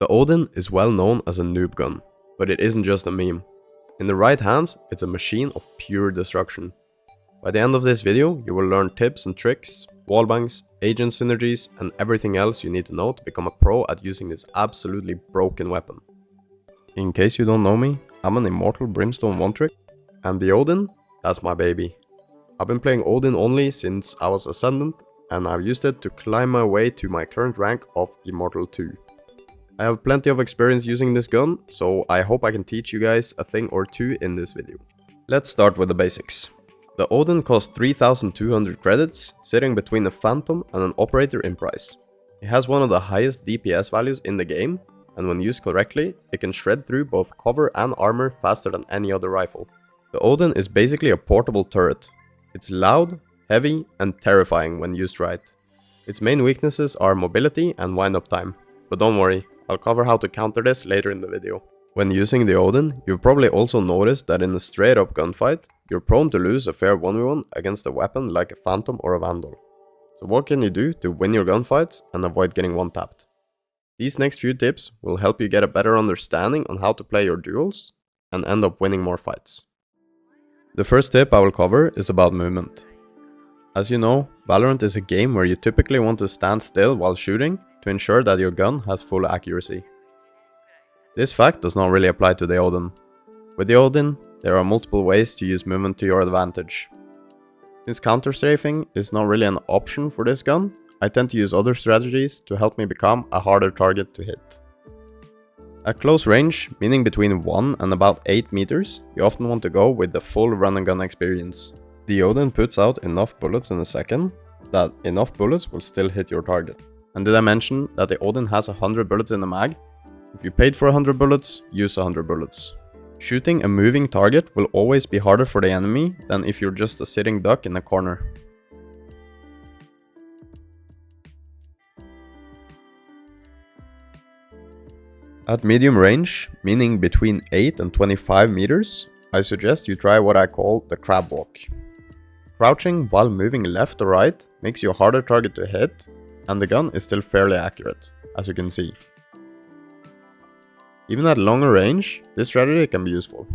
The Odin is well known as a noob gun, but it isn't just a meme. In the right hands, it's a machine of pure destruction. By the end of this video, you will learn tips and tricks, wallbangs, agent synergies, and everything else you need to know to become a pro at using this absolutely broken weapon. In case you don't know me, I'm an Immortal brimstone one-trick, and the Odin, that's my baby. I've been playing Odin only since I was Ascendant, and I've used it to climb my way to my current rank of Immortal 2. I have plenty of experience using this gun, so I hope I can teach you guys a thing or two in this video. Let's start with the basics. The Odin costs 3200 credits, sitting between a Phantom and an Operator in price. It has one of the highest DPS values in the game, and when used correctly, it can shred through both cover and armor faster than any other rifle. The Odin is basically a portable turret. It's loud, heavy, and terrifying when used right. Its main weaknesses are mobility and wind-up time, but don't worry, I'll cover how to counter this later in the video. When using the Odin, you've probably also noticed that in a straight up gunfight, you're prone to lose a fair 1v1 against a weapon like a Phantom or a Vandal. So what can you do to win your gunfights and avoid getting one-tapped? These next few tips will help you get a better understanding on how to play your duels and end up winning more fights. The first tip I will cover is about movement. As you know, Valorant is a game where you typically want to stand still while shooting to ensure that your gun has full accuracy. This fact does not really apply to the Odin. With the Odin, there are multiple ways to use movement to your advantage. Since counter-strafing is not really an option for this gun, I tend to use other strategies to help me become a harder target to hit. At close range, meaning between 1 and about 8 meters, you often want to go with the full run and gun experience. The Odin puts out enough bullets in a second that enough bullets will still hit your target. And did I mention that the Odin has 100 bullets in the mag? If you paid for 100 bullets, use 100 bullets. Shooting a moving target will always be harder for the enemy than if you're just a sitting duck in a corner. At medium range, meaning between 8 and 25 meters, I suggest you try what I call the crab walk. Crouching while moving left or right makes you a harder target to hit, and the gun is still fairly accurate, as you can see. Even at longer range, this strategy can be useful.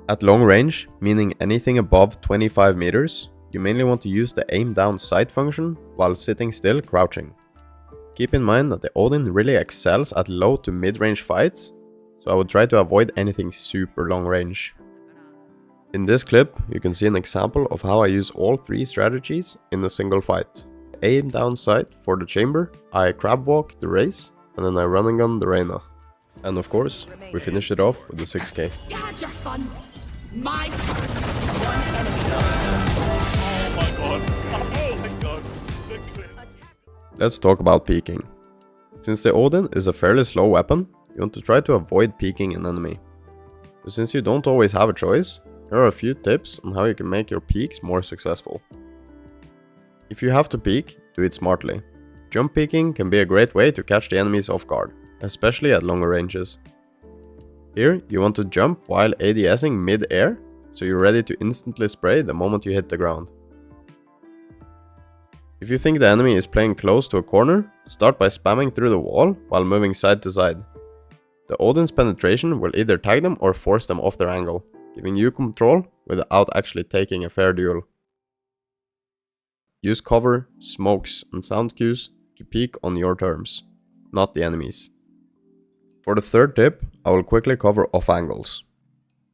At long range, meaning anything above 25 meters, you mainly want to use the aim down sight function while sitting still crouching. Keep in mind that the Odin really excels at low to mid-range fights, so I would try to avoid anything super long range. In this clip, you can see an example of how I use all three strategies in a single fight. Aim down sight for the chamber, I crab walk the race, and then I run and gun the Reyna. And of course, we finish it off with the 6k. You had your fun. My turn. Oh my god. Oh my god. Let's talk about peeking. Since the Odin is a fairly slow weapon, you want to try to avoid peeking an enemy. But since you don't always have a choice, here are a few tips on how you can make your peeks more successful. If you have to peek, do it smartly. Jump peeking can be a great way to catch the enemies off guard, especially at longer ranges. Here, you want to jump while ADSing mid-air, so you're ready to instantly spray the moment you hit the ground. If you think the enemy is playing close to a corner, start by spamming through the wall while moving side to side. The Odin's penetration will either tag them or force them off their angle, giving you control without actually taking a fair duel. Use cover, smokes, and sound cues to peek on your terms, not the enemy's. For the third tip, I will quickly cover off angles.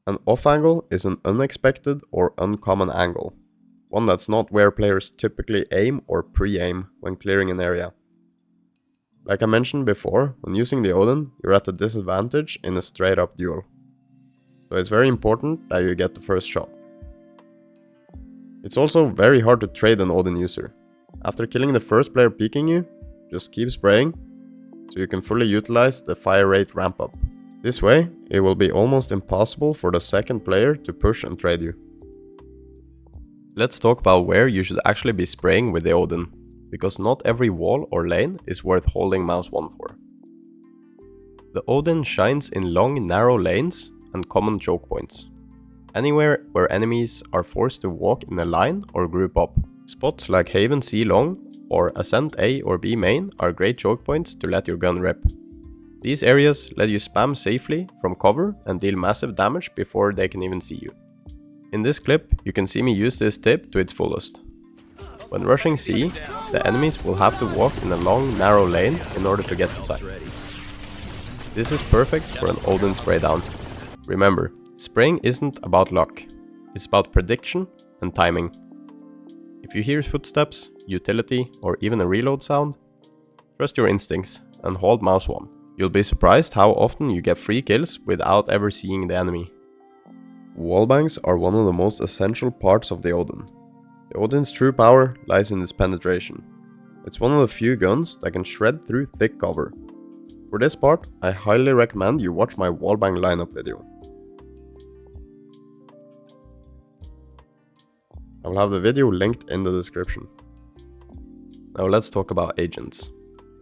An off angle is an unexpected or uncommon angle, one that's not where players typically aim or pre-aim when clearing an area. Like I mentioned before, when using the Odin, you're at a disadvantage in a straight up duel. So it's very important that you get the first shot. It's also very hard to trade an Odin user. After killing the first player peeking you, just keep spraying, so you can fully utilize the fire rate ramp up. This way, it will be almost impossible for the second player to push and trade you. Let's talk about where you should actually be spraying with the Odin, because not every wall or lane is worth holding mouse 1 for. The Odin shines in long, narrow lanes and common choke points. Anywhere where enemies are forced to walk in a line or group up. Spots like Haven C long or Ascent A or B main are great choke points to let your gun rip. These areas let you spam safely from cover and deal massive damage before they can even see you. In this clip, you can see me use this tip to its fullest. When rushing C, the enemies will have to walk in a long, narrow lane in order to get to sight. This is perfect for an Odin spray down. Remember, spraying isn't about luck, it's about prediction and timing. If you hear footsteps, utility, or even a reload sound, trust your instincts and hold mouse 1. You'll be surprised how often you get free kills without ever seeing the enemy. Wallbangs are one of the most essential parts of the Odin. The Odin's true power lies in its penetration. It's one of the few guns that can shred through thick cover. For this part, I highly recommend you watch my wallbang lineup video. I will have the video linked in the description. Now let's talk about agents.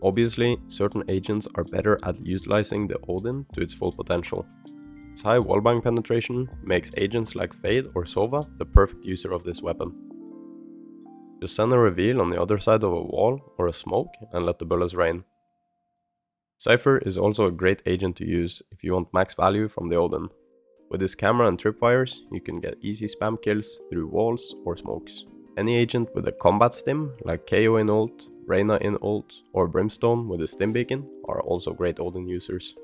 Obviously, certain agents are better at utilizing the Odin to its full potential. Its high wallbang penetration makes agents like Fade or Sova the perfect user of this weapon. Just send a reveal on the other side of a wall or a smoke and let the bullets rain. Cypher is also a great agent to use if you want max value from the Odin. With his camera and tripwires, you can get easy spam kills through walls or smokes. Any agent with a combat stim like KO in ult, Reyna in ult, or Brimstone with a stim beacon are also great Odin users.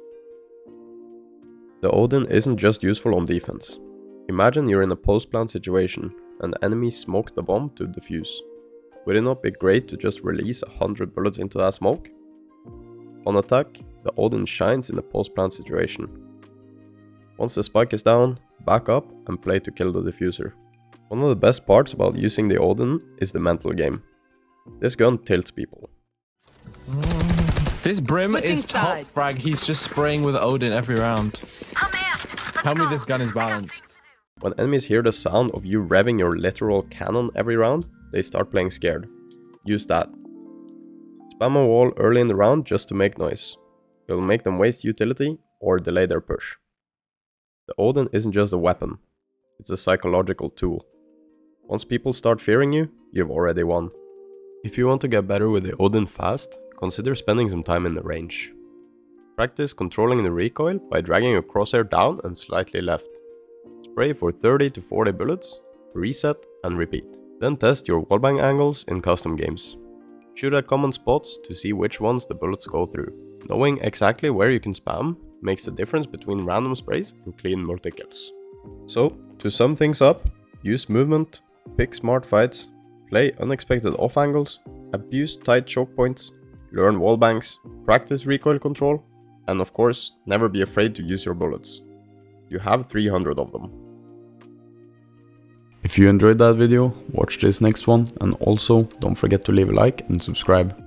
The Odin isn't just useful on defense. Imagine you're in a post-plant situation and the enemy smoke the bomb to defuse. Would it not be great to just release 100 bullets into that smoke? On attack, the Odin shines in a post-plant situation. Once the spike is down, back up and play to kill the diffuser. One of the best parts about using the Odin is the mental game. This gun tilts people. This Brim Switching is top sides. frag. He's just spraying with Odin every round. Tell me this gun is balanced. When enemies hear the sound of you revving your literal cannon every round, they start playing scared. Use that. Spam a wall early in the round just to make noise. You'll make them waste utility or delay their push. The Odin isn't just a weapon, it's a psychological tool. Once people start fearing you, you've already won. If you want to get better with the Odin fast, consider spending some time in the range. Practice controlling the recoil by dragging your crosshair down and slightly left. Spray for 30 to 40 bullets, reset and repeat. Then test your wallbang angles in custom games. Shoot at common spots to see which ones the bullets go through. Knowing exactly where you can spam makes the difference between random sprays and clean multi-kills. So, to sum things up, use movement, pick smart fights, play unexpected off angles, abuse tight choke points, learn wallbangs, practice recoil control, and of course, never be afraid to use your bullets. You have 300 of them. If you enjoyed that video, watch this next one, and also don't forget to leave a like and subscribe.